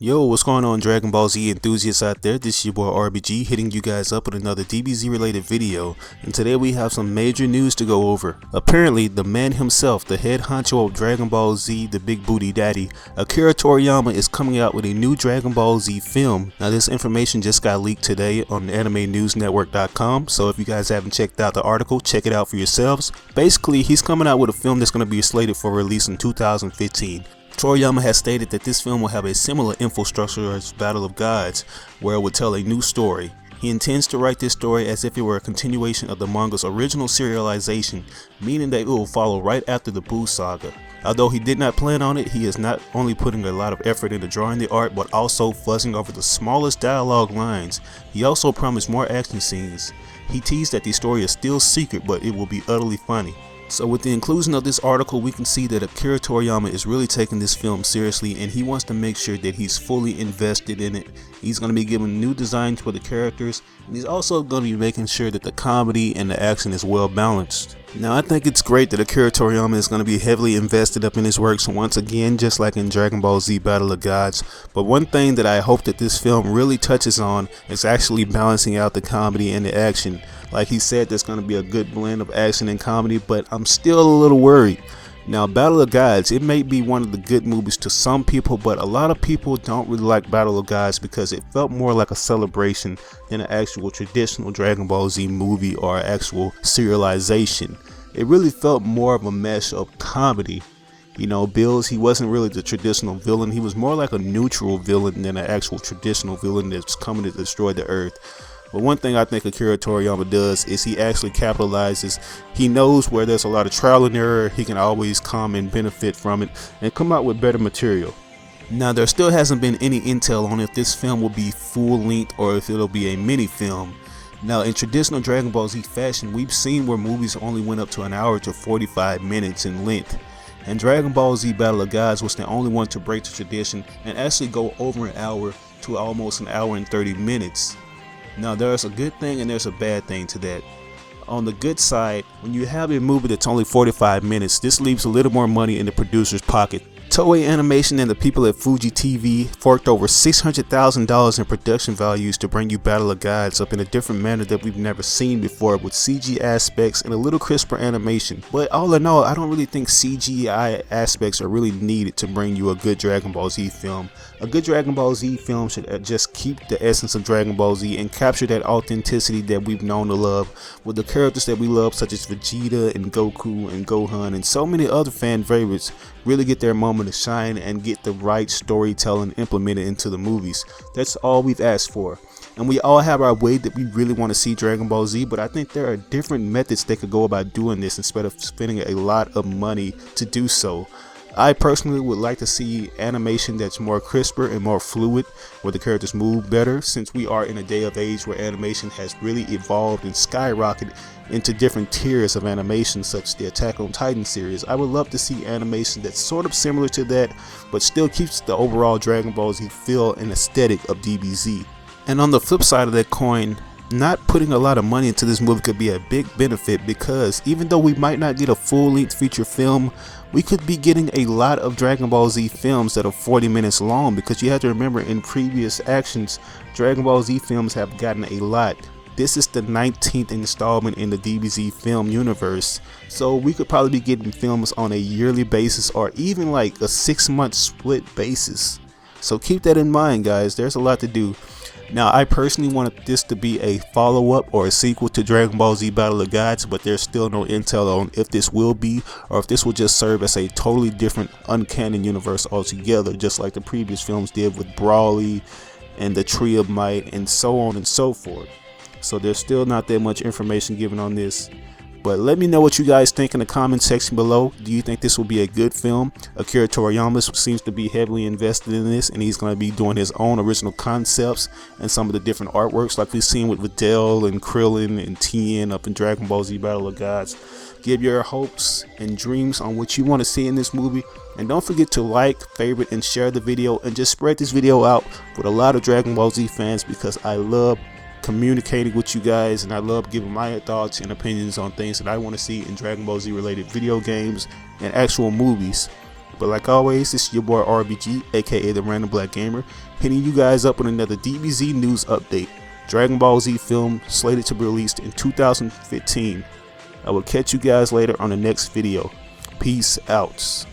Yo, what's going on, Dragon Ball Z enthusiasts out there? This is your boy RBG hitting you guys up with another DBZ related video, and today we have some major news to go over. Apparently, the man himself, the head honcho of Dragon Ball Z, the big booty daddy, Akira Toriyama is coming out with a new Dragon Ball Z film. Now this information just got leaked today on AnimeNewsNetwork.com, so if you guys haven't checked out the article, check it out for yourselves. Basically, he's coming out with a film that's going to be slated for release in 2015. Toriyama has stated that this film will have a similar infrastructure as Battle of Gods, where it would tell a new story. He intends to write this story as if it were a continuation of the manga's original serialization, meaning that it will follow right after the Buu Saga. Although he did not plan on it, he is not only putting a lot of effort into drawing the art, but also fussing over the smallest dialogue lines. He also promised more action scenes. He teased that the story is still secret, but it will be utterly funny. So with the inclusion of this article, we can see that Akira Toriyama is really taking this film seriously, and he wants to make sure that he's fully invested in it. He's going to be giving new designs for the characters, and he's also going to be making sure that the comedy and the action is well balanced. Now I think it's great that Akira Toriyama is going to be heavily invested up in his works once again, just like in Dragon Ball Z Battle of Gods. But one thing that I hope that this film really touches on is actually balancing out the comedy and the action. Like he said, there's going to be a good blend of action and comedy, but I'm still a little worried. Now Battle of Gods, it may be one of the good movies to some people, but a lot of people don't really like Battle of Gods because it felt more like a celebration than an actual traditional Dragon Ball Z movie or actual serialization. It really felt more of a mesh of comedy. You know, Bills, he wasn't really the traditional villain. He was more like a neutral villain than an actual traditional villain that's coming to destroy the earth. But one thing I think Akira Toriyama does is he actually capitalizes. He knows where there's a lot of trial and error, he can always come and benefit from it and come out with better material. Now there still hasn't been any intel on if this film will be full length or if it'll be a mini film. Now in traditional Dragon Ball Z fashion, we've seen where movies only went up to an hour to 45 minutes in length. And Dragon Ball Z Battle of Gods was the only one to break the tradition and actually go over an hour to almost an hour and 30 minutes. Now there's a good thing and there's a bad thing to that. On the good side, when you have a movie that's only 45 minutes, this leaves a little more money in the producer's pocket. Toei Animation and the people at Fuji TV forked over $600,000 in production values to bring you Battle of Gods up in a different manner that we've never seen before, with CG aspects and a little crisper animation. But all in all, I don't really think CGI aspects are really needed to bring you a good Dragon Ball Z film. A good Dragon Ball Z film should just keep the essence of Dragon Ball Z and capture that authenticity that we've known to love, with the characters that we love such as Vegeta and Goku and Gohan and so many other fan favorites really get their moment to shine and get the right storytelling implemented into the movies. That's all we've asked for. And we all have our way that we really want to see Dragon Ball Z, but I think there are different methods they could go about doing this instead of spending a lot of money to do so. I personally would like to see animation that's more crisper and more fluid, where the characters move better, since we are in a day of age where animation has really evolved and skyrocketed into different tiers of animation, such as the Attack on Titan series. I would love to see animation that's sort of similar to that, but still keeps the overall Dragon Ball Z feel and aesthetic of DBZ. And on the flip side of that coin, not putting a lot of money into this movie could be a big benefit, because even though we might not get a full-length feature film, we could be getting a lot of Dragon Ball Z films that are 40 minutes long, because you have to remember in previous actions, Dragon Ball Z films have gotten a lot. This is the 19th installment in the DBZ film universe, so we could probably be getting films on a yearly basis or even like a 6-month split basis. So keep that in mind, guys. There's a lot to do. Now I personally wanted this to be a follow-up or a sequel to Dragon Ball Z Battle of Gods, but there's still no intel on if this will be, or if this will just serve as a totally different uncanon universe altogether, just like the previous films did with Brawly and the Tree of Might and so on and so forth. So there's still not that much information given on this. But let me know what you guys think in the comment section below. Do you think this will be a good film? Akira Toriyama seems to be heavily invested in this, and he's going to be doing his own original concepts and some of the different artworks like we've seen with Videl and Krillin and Tien up in Dragon Ball Z Battle of Gods. Give your hopes and dreams on what you want to see in this movie, and don't forget to like, favorite, and share the video, and just spread this video out with a lot of Dragon Ball Z fans, because I love communicating with you guys and I love giving my thoughts and opinions on things that I want to see in Dragon Ball Z related video games and actual movies. But like always, this is your boy RBG, aka the Random Black Gamer, hitting you guys up with another DBZ news update. Dragon Ball Z film slated to be released in 2015. I will catch you guys later on the next video. Peace out.